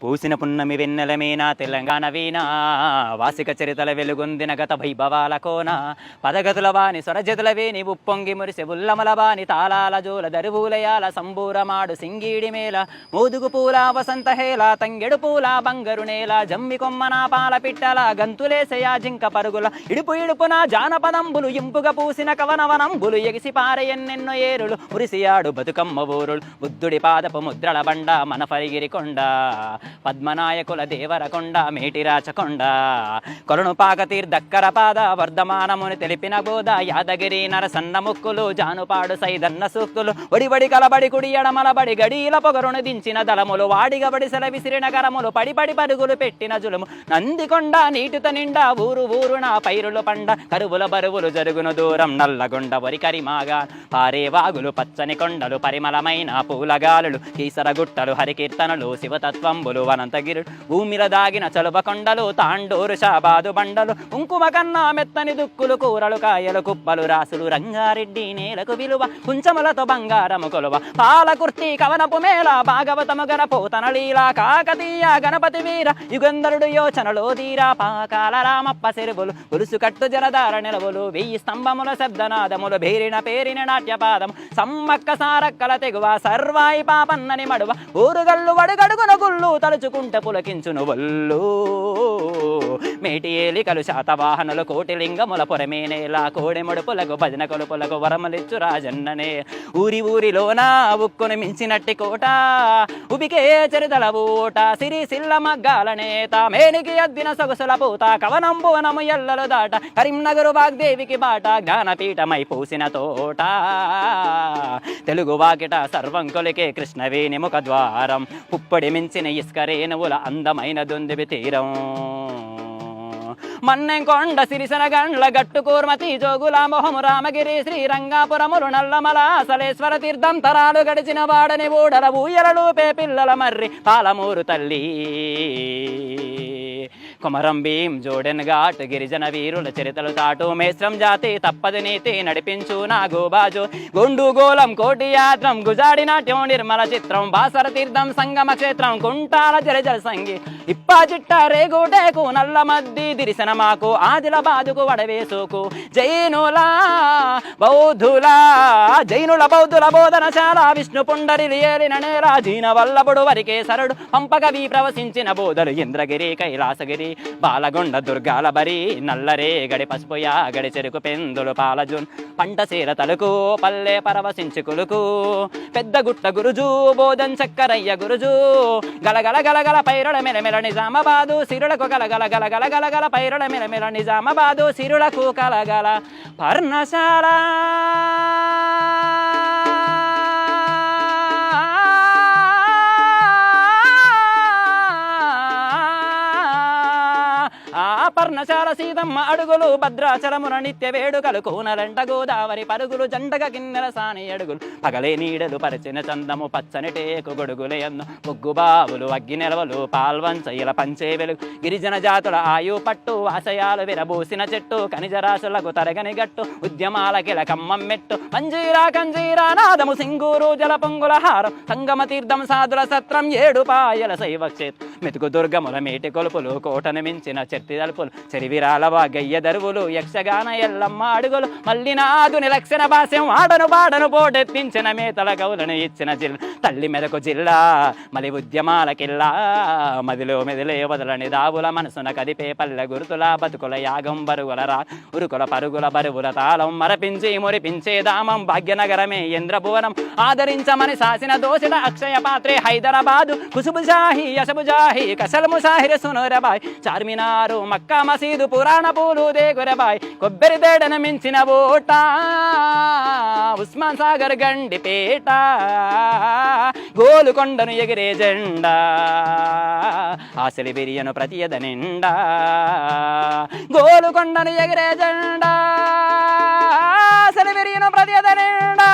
పూసిన పున్నమి వెన్నెలమేనా తెలంగాణ వీణ వాసిక చరితల వెలుగొందిన గత వైభవాల కోన పదగతుల వాణి స్వరజతుల వేణి ఉప్పొంగి మురిసె ఉల్లమల వాణి తాళాల జోల దరువులయాల సంబూరమాడు సింగీడి మేళ మోదుగు పూల వసంత హేళ తంగెడు పూల బంగరు నేల జమ్మి కొమ్మన పాల పిట్టల గంతులేసయా జింక పరుగుల ఇడుపు ఇడుపున జానపదంబులు ఇంపుగా పూసిన కవనవనంబులు ఎగిసి పారె ఎన్నెన్నో ఏరులు మురిసియాడు బతుకమ్మ ఊరులు బుద్ధుడి పాదపు ముద్రల బండ మన పరిగిరి కొండ పద్మనాయకుల దేవరకొండ మేటిరాచకొండ కొలనుపాక తీర్థక్కర పాద వర్ధమానముని తెలిపిన బోధ యాదగిరి నరసన్న ముక్కులు జానుపాడు సైదన్న సూక్తులు ఒడిబడి కలబడి కుడి ఎడమలబడి గడీల పొగరును దించిన దళములు వాడిగబడి సెల విసిరిన కరములు పడిపడి పరుగులు పెట్టిన జులుము నందికొండ నీటిత నిండా ఊరు ఊరున పైరులు పండ కరువుల బరువులు జరుగును దూరం నల్లగొండ వరికరిమాగా పారే వాగులు పచ్చని కొండలు పరిమళమైన పూలగాలులు కీసరగుట్టలు హరికీర్తనలు శివతత్వంబులు వనంతగిరుడు భూమిల దాగిన చలువ కొండలు తాండూరు షాబాదు బండలు కుంకుమ కన్నా మెత్తని దుక్కులు కూరలు కాయలు కుప్పలు రాసులు రంగారెడ్డి నేలకు విలువ కుంచములతో బంగారము కొలువ పాలకుర్తి కవనపు మేళ భాగవతము గన పోతన లీల కాకతీయ గణపతి వీర యుగంధరుడు యోచనలో తీరా పాకాల రామప్ప చెరువులు పులుసు కట్టు జలధార నిలవులు 1000 స్తంభముల శబ్దనాదములు భేరిన పేరిన నాట్యపాదము సమ్మక్క సారక్కల తెగువ సర్వాయి పాపన్నని మడువ ఊరుగల్లు వడుగడుగున గుళ్ళు తలుచుకుంటే పులకించును వల్లు మేటి ఏలికలు శాతవాహనులు కోటిలింగముల పొరమేనేలా కోడెముడుపులకు భజన కొలుపులకు వరమలిచ్చు రాజన్ననే ఊరి ఊరిలోన ఉక్కును మించినట్టి కోట ఉబికే చరితల ఊట సిరి సిల్ల మగ్గాల నేత మేనికి అద్దిన సొగసుల పూత కవనంబువనము ఎల్లలు దాట కరీంనగరు వాగ్దేవికి బాట జ్ఞానపీఠమై పూసిన తోట తెలుగు వాకిట సర్వం కొలికే కృష్ణవేణి ముఖ ద్వారం పుప్పడి మించిన ఇస్కరేణువుల అందమైన దొందివి తీరం మన్నెంకొండ సిరిసన గండ్ల గట్టు కూర్మతి జోగుల మొహము రామగిరి శ్రీరంగాపురములు నల్లమల సలేశ్వర తీర్థం తరాలు గడిచిన వాడని ఊడల ఊయలూపే పిల్లల మర్రి పాలమూరు తల్లి కుమరం భీం జోడెన్ ఘాట్ గిరిజన వీరుల చరితలు తాటు మేశ్రం జాతి తప్పది నీతి నడిపించు నా గోబాజు గుండు గోలం కోటి యాత్రం గుజాడి నాట్యం నిర్మల చిత్రం బాసర తీర్థం సంగమ క్షేత్రం కుంటాల జలజల సంగి ఇప్పా చిట్ట రేగుటేకు నల్ల మద్ది దిరిసన మాకు ఆదిలాబాదుకు వడవేసుకు జైనుల బౌద్ధుల బోధనశాల విష్ణు పుండరి ఏలిన నేల జీన వల్లభుడు వరికేశరుడు పంపగవి ప్రవశించిన బోధలు ఇంద్రగిరి కైలాసగిరి బాలగొండ దుర్గాల బరి నల్లరే గడి పసుపుయా గడి చెరుకు పెందులు పాలజున్ పంట సీర తలుకు పల్లె పరవశించి కులుకు పెద్ద గుట్ట గురుజు బోధన్ చక్కరయ్య గురుజు గలగల గలగల పైరుల మెలమెల నిజామాబాదు సిరులకు గలగల గలగల గలగల పైరుల మెలమెల నిజామాబాదు సిరులకు కలగల పర్ణశాల పర్ణశాల సీతమ్మ అడుగులు భద్రాచలమున నిత్య వేడుకలు కోనలంట గోదావరి పరుగులు జంటగా కిన్నెల సాని అడుగులు పగలే నీడలు పరిచిన చందము పచ్చని టేకు గొడుగులే అన్ను ముగ్గు బావులు అగ్గి నెలవలు పాల్వంచయ్యల పంచే వెలుగు గిరిజన జాతుల ఆయు పట్టు ఆశయాలు విరబూసిన చెట్టు ఖనిజరాశులకు తరగని గట్టు ఉద్యమాల కిలకమ్మం మెట్టు కంజీరా నాదము సింగూరు జల పొంగుల హారం సంగమ తీర్థం సాధుల సత్రం 7 పాయల శైవ క్షేత్రం మెతుకు దుర్గముల మేటి కొలుపులు కోటను మించిన చెట్టి తలుపులు చెరివిరాలవా గయ్య దరువులు యక్షగాన ఎల్లమ్మ అడుగులు మల్లినాదుని లక్షణ భాష్యం ఆడను పోటెత్తించిన మేతల గౌలను ఇచ్చిన జిల్లా తల్లి మెదకు జిల్లా మలి ఉద్యమాల కిల్లా మదిలో మెదిలే వదలని దావుల మనసున కదిపే పల్లె గుర్తుల బతుకుల యాగం బరుగుల రా ఉరుకుల పరుగుల బరువుల తాళం మరపించి మురిపించే దామం భాగ్యనగరమే ఇంద్రభువనం ఆదరించమని శాసిన దోషిత అక్షయ పాత్రే హైదరాబాదు కుసుబుజాహి యశబుజాహి కసల్ ముసాహిర్ సునూరబాయ్ చార్మినారు మక్కా మసీదు పురాణ పూలు దేగురబాయ్ కొబ్బరి తేడను మించిన ఓట ఉస్మాన్ సాగర్ గండిపేట గోలుకొండను ఎగిరే జెండా ఆశలి బిరియను ప్రతియద నిండా గోలుకొండను ఎగిరే జెండా ఆశలి బిరియను ప్రతియద నిండా.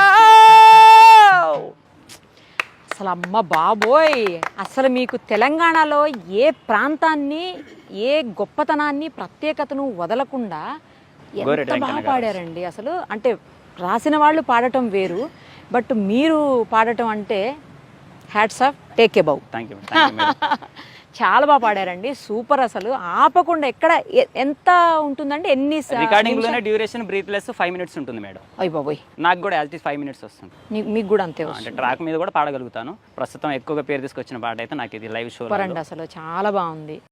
అసలు అమ్మ బాబోయ్, అసలు మీకు తెలంగాణలో ఏ ప్రాంతాన్ని ఏ గొప్పతనాన్ని ప్రత్యేకతను వదలకుండా ఎంత బాగా పాడారండి. అసలు అంటే రాసిన వాళ్ళు పాడటం వేరు, బట్ మీరు పాడటం అంటే hats off, take a bow. Thank you. చాలా బాగా పాడారండి, సూపర్. అసలు ఆపకుండా ఎక్కడ ఎంత ఉంటుందండి, ఎన్ని రికార్డింగ్ లోనే డ్యూరేషన్ బ్రీత్లెస్ 5 minutes ఉంటుంది మేడం. అయ్య బాబోయ్, నాకు కూడా యాజ్ 5 minutes వస్తుంది. మీకు కూడా అంతే అంటే ట్రాక్ మీద కూడా పాడగలుగుతాను. ప్రస్తుతం ఎక్కువగా పేరు తీసుకొచ్చిన పాట అయితే నాకు ఇది లైవ్ షో. అసలు చాలా బాగుంది.